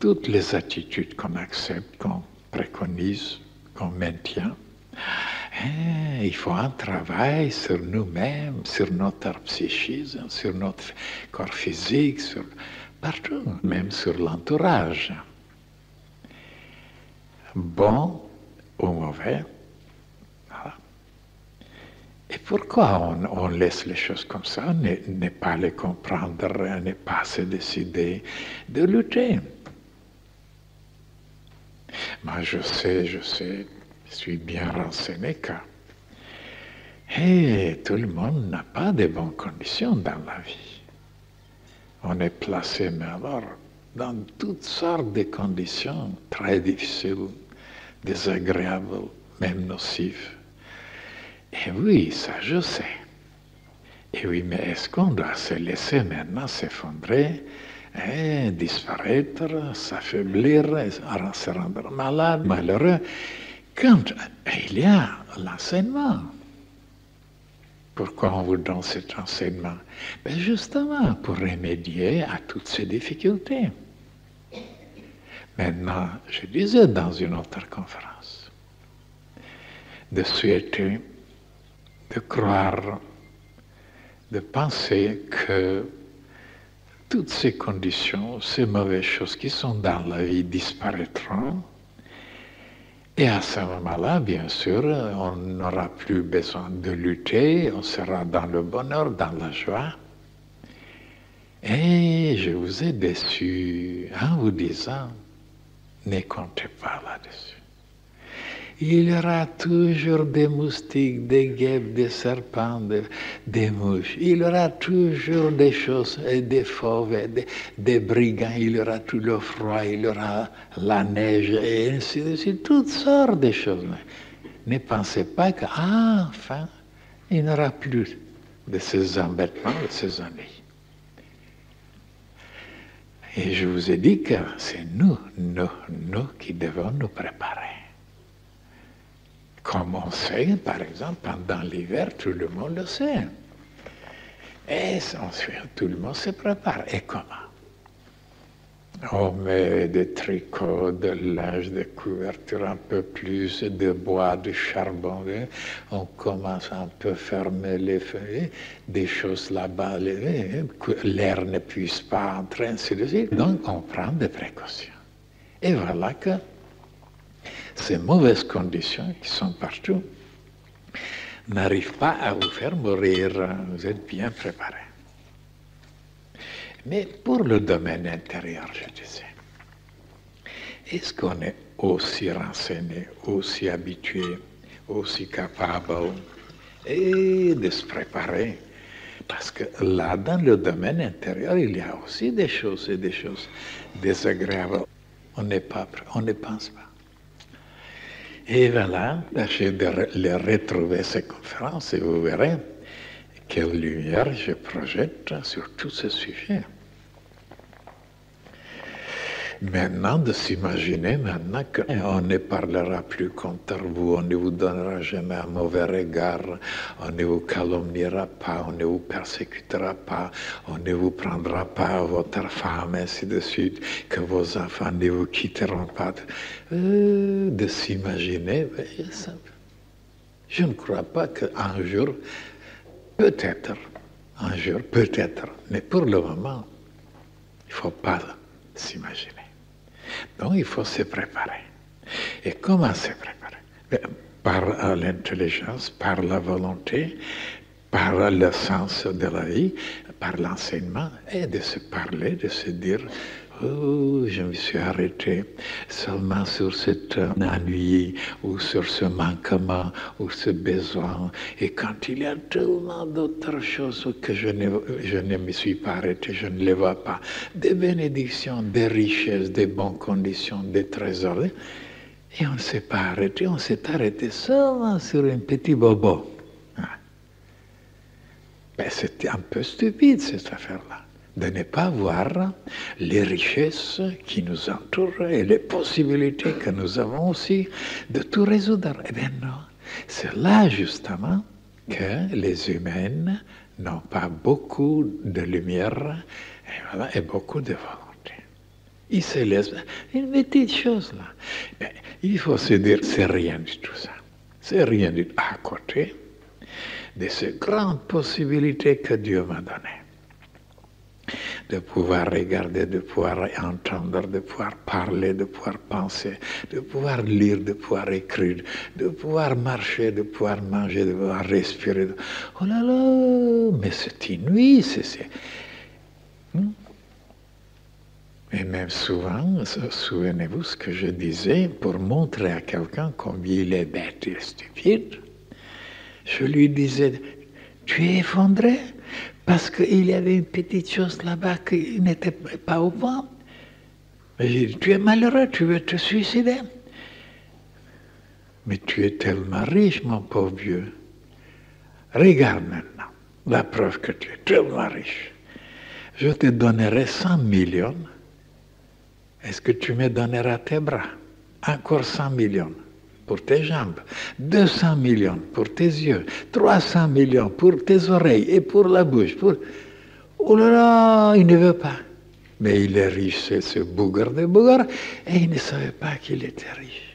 toutes les attitudes qu'on accepte, qu'on préconise, qu'on maintient, il faut un travail sur nous-mêmes, sur notre psychisme, sur notre corps physique, sur partout, même sur l'entourage. Bon ou mauvais. Voilà. Et pourquoi on laisse les choses comme ça, ne pas les comprendre, ne pas se décider de lutter? Moi, je sais, je suis bien renseigné car tout le monde n'a pas de bonnes conditions dans la vie. On est placé, mais alors, dans toutes sortes de conditions très difficiles, désagréables, même nocives. Et oui, ça je sais. Et oui, mais est-ce qu'on doit se laisser maintenant s'effondrer, disparaître, s'affaiblir, se rendre malade, malheureux, quand il y a l'enseignement? Pourquoi on vous donne cet enseignement? Ben justement, pour remédier à toutes ces difficultés. Maintenant, je disais dans une autre conférence, de souhaiter, de croire, de penser que toutes ces conditions, ces mauvaises choses qui sont dans la vie disparaîtront. Et à ce moment-là, bien sûr, on n'aura plus besoin de lutter, on sera dans le bonheur, dans la joie. Et je vous ai déçu en vous disant, ne comptez pas là-dessus. Il y aura toujours des moustiques, des guêpes, des serpents, des mouches. Il y aura toujours des choses, des fauves, des brigands. Il y aura tout le froid, il y aura la neige, et ainsi de suite. Toutes sortes de choses. Ne pensez pas qu'enfin, il n'y aura plus de ces embêtements, de ces ennuis. Et je vous ai dit que c'est nous qui devons nous préparer. Comme on sait, par exemple, pendant l'hiver, tout le monde le sait. Et tout le monde se prépare. Et comment? On met des tricots, de linge, des couvertures un peu plus, de bois, de charbon. On commence à un peu fermer les feuilles, des choses là-bas, que l'air ne puisse pas entrer, ainsi de suite. Donc, on prend des précautions. Et voilà que ces mauvaises conditions qui sont partout n'arrivent pas à vous faire mourir. Vous êtes bien préparés. Mais pour le domaine intérieur, je disais, est-ce qu'on est aussi renseigné, aussi habitué, aussi capable de se préparer? Parce que là, dans le domaine intérieur, il y a aussi des choses désagréables. On n'est pas prêt, on ne pense pas. Et voilà, tâchez de les retrouver ces conférences et vous verrez quelle lumière je projette sur tous ces sujets. Maintenant, de s'imaginer maintenant qu'on ne parlera plus contre vous, on ne vous donnera jamais un mauvais regard, on ne vous calomniera pas, on ne vous persécutera pas, on ne vous prendra pas votre femme, ainsi de suite, que vos enfants ne vous quitteront pas. De s'imaginer, je ne crois pas qu'un jour, peut-être, mais pour le moment, il ne faut pas s'imaginer. Donc il faut se préparer. Et comment se préparer? Par l'intelligence, par la volonté, par le sens de la vie, par l'enseignement, et de se parler, de se dire « Oh, je me suis arrêté seulement sur cet ennui, ou sur ce manquement, ou ce besoin. Et quand il y a tellement d'autres choses que je ne me suis pas arrêté, je ne les vois pas. Des bénédictions, des richesses, des bonnes conditions, des trésors. Et on ne s'est pas arrêté, on s'est arrêté seulement sur un petit bobo. » Ben, c'était un peu stupide cette affaire-là, de ne pas voir les richesses qui nous entourent et les possibilités que nous avons aussi de tout résoudre. Eh bien non, c'est là justement que les humains n'ont pas beaucoup de lumière et beaucoup de volonté. Il se laisse. Une petite chose là. Mais il faut se dire, c'est rien du tout ça. C'est rien du tout à côté de ces grandes possibilités que Dieu m'a données. De pouvoir regarder, de pouvoir entendre, de pouvoir parler, de pouvoir penser, de pouvoir lire, de pouvoir écrire, de pouvoir marcher, de pouvoir manger, de pouvoir respirer. Oh là là, mais c'est inouï, c'est... Et même souvent, souvenez-vous ce que je disais, pour montrer à quelqu'un combien il est bête et stupide, je lui disais, tu es effondré parce qu'il y avait une petite chose là-bas qui n'était pas au point. J'ai dit, tu es malheureux, tu veux te suicider. Mais tu es tellement riche, mon pauvre vieux. Regarde maintenant la preuve que tu es tellement riche. Je te donnerai 100 millions. Est-ce que tu me donneras tes bras? Encore 100 millions pour tes jambes, 200 millions pour tes yeux, 300 millions pour tes oreilles et pour la bouche. Oh là là, il ne veut pas. Mais il est riche, c'est ce bougre de bougre, et il ne savait pas qu'il était riche.